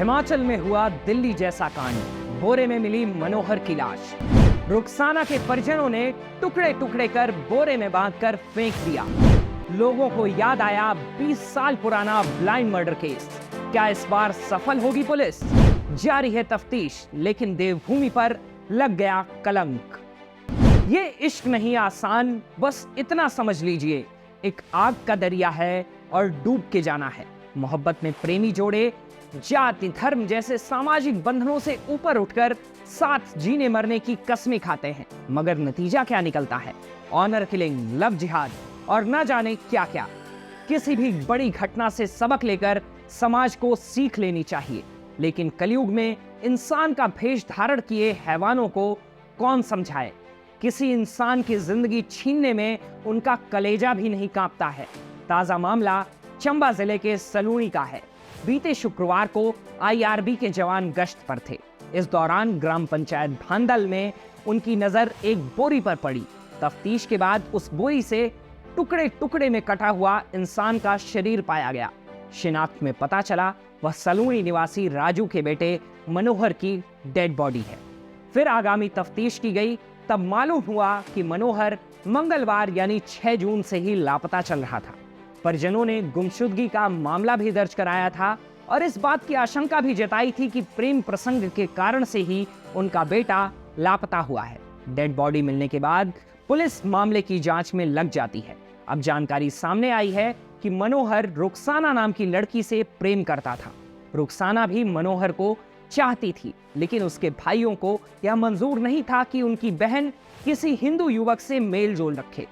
हिमाचल में हुआ दिल्ली जैसा कांड। बोरे में मिली मनोहर की लाश। रुखसाना के परिजनों ने टुकड़े टुकड़े कर बोरे में बांधकर फेंक दिया। लोगों को याद आया 20 साल पुराना ब्लाइंड मर्डर केस। क्या इस बार सफल होगी पुलिस? जारी है तफ्तीश, लेकिन देवभूमि पर लग गया कलंक। ये इश्क नहीं आसान, बस इतना समझ लीजिए, एक आग का दरिया है और डूब के जाना है। मोहब्बत में प्रेमी जोड़े जाति धर्म जैसे सामाजिक बंधनों से ऊपर उठकर साथ जीने मरने की कसमें खाते हैं, मगर नतीजा क्या निकलता है? ऑनर किलिंग, लव जिहाद और न जाने क्या क्या। किसी भी बड़ी घटना से सबक लेकर समाज को सीख लेनी चाहिए, लेकिन कलयुग में इंसान का भेष धारण किए हैवानों को कौन समझाए? किसी इंसान की जिंदगी छीनने में उनका कलेजा भी नहीं कांपता है। ताजा मामला चंबा जिले के सलूणी का है। बीते शुक्रवार को आईआरबी के जवान गश्त पर थे। इस दौरान ग्राम पंचायत भांदल में उनकी नजर एक बोरी पर पड़ी। तफ्तीश के बाद उस बोरी से टुकड़े टुकड़े में कटा हुआ इंसान का शरीर पाया गया। शिनाख्त में पता चला वह सलूणी निवासी राजू के बेटे मनोहर की डेड बॉडी है। फिर आगामी तफ्तीश की गई, तब मालूम हुआ कि मनोहर मंगलवार यानी 6 जून से ही लापता चल रहा था। परिजनों ने गुमशुदगी का मामला भी दर्ज कराया था और इस बात की आशंका भी जताई थी कि प्रेम प्रसंग के कारण से ही उनका बेटा लापता हुआ है। डेड बॉडी मिलने के बाद पुलिस मामले की जांच में लग जाती है। अब जानकारी सामने आई है कि मनोहर रुखसाना नाम की लड़की से प्रेम करता था। रुखसाना भी मनोहर को चाहती थी, लेकिन उसके भाइयों को यह मंजूर नहीं था कि उनकी बहन किसी हिंदू युवक से मेल जोल रखे।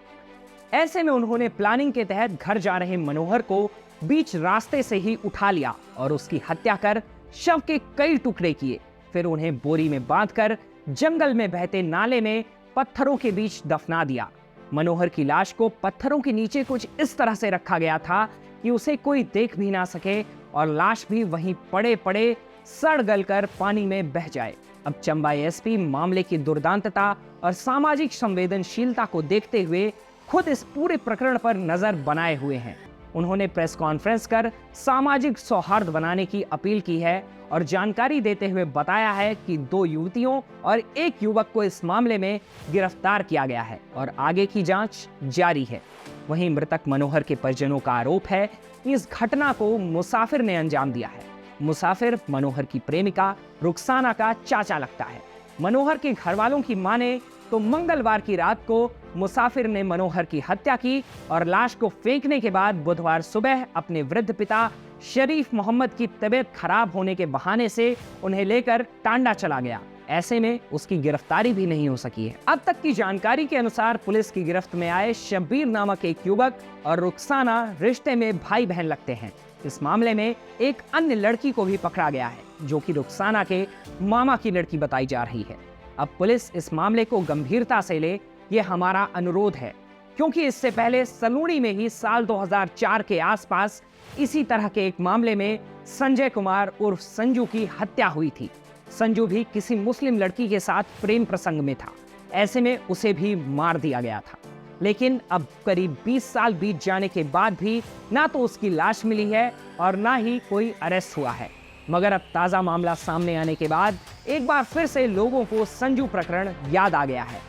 ऐसे में उन्होंने प्लानिंग के तहत घर जा रहे मनोहर को बीच रास्ते से ही उठा लिया और उसकी हत्या कर शव के कई टुकड़े किए। फिर उन्हें बोरी में बांधकर जंगल में बहते नाले में पत्थरों के बीच दफना दिया। मनोहर की लाश को पत्थरों के नीचे कुछ इस तरह से रखा गया था कि उसे कोई देख भी ना सके और लाश भी वहीं पड़े पड़े सड़ गलकर पानी में बह जाए। अब चंबा एसपी मामले की दुर्दांतता और सामाजिक संवेदनशीलता को देखते हुए खुद इस पूरे प्रकरण पर नजर बनाए हुए हैं। उन्होंने प्रेस कॉन्फ्रेंस कर सामाजिक सौहार्द बनाने की अपील की है और जानकारी देते हुए बताया है कि 2 युवतियों और 1 युवक को इस मामले में गिरफ्तार किया गया है और आगे की जांच जारी है। वहीं मृतक मनोहर के परिजनों का आरोप है कि इस घटना को मुसाफिर ने अंजाम दिया है। मुसाफिर मनोहर की प्रेमिका रुखसाना का चाचा लगता है। मनोहर के घर वालों की माने तो मंगलवार की रात को मुसाफिर ने मनोहर की हत्या की और लाश को फेंकने के बाद बुधवार सुबह अपने वृद्ध पिता शरीफ मोहम्मद की तबीयत खराब होने के बहाने से उन्हें लेकर टांडा चला गया। ऐसे में उसकी गिरफ्तारी भी नहीं हो सकी है। अब तक की जानकारी के अनुसार पुलिस की गिरफ्त में आए शब्बीर नामक एक युवक और रुखसाना रिश्ते में भाई बहन लगते हैं। इस मामले में एक अन्य लड़की को भी पकड़ा गया है, जो कि रुखसाना के मामा की लड़की बताई जा रही है। अब पुलिस इस मामले को गंभीरता से ले, ये हमारा अनुरोध है, क्योंकि इससे पहले सलूणी में ही साल 2004 के आसपास इसी तरह के एक मामले में संजय कुमार उर्फ संजू की हत्या हुई थी। संजू भी किसी मुस्लिम लड़की के साथ प्रेम प्रसंग में था। ऐसे में उसे भी मार दिया गया था। लेकिन अब करीब 20 साल बीत जाने के बाद भी ना तो उसकी लाश मिली है और ना ही कोई अरेस्ट हुआ है। मगर अब ताजा मामला सामने आने के बाद एक बार फिर से लोगों को संजू प्रकरण याद आ गया है।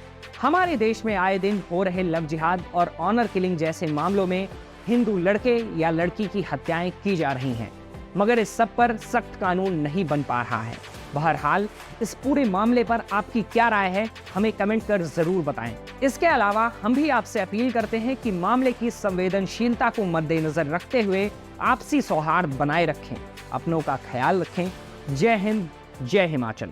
हमारे देश में आए दिन हो रहे लव जिहाद और ऑनर किलिंग जैसे मामलों में हिंदू लड़के या लड़की की हत्याएं की जा रही हैं, मगर इस सब पर सख्त कानून नहीं बन पा रहा है। बहरहाल इस पूरे मामले पर आपकी क्या राय है, हमें कमेंट कर जरूर बताएं। इसके अलावा हम भी आपसे अपील करते हैं कि मामले की संवेदनशीलता को मद्देनजर रखते हुए आपसी सौहार्द बनाए रखें, अपनों का ख्याल रखें। जय हिंद, जय हिमाचल।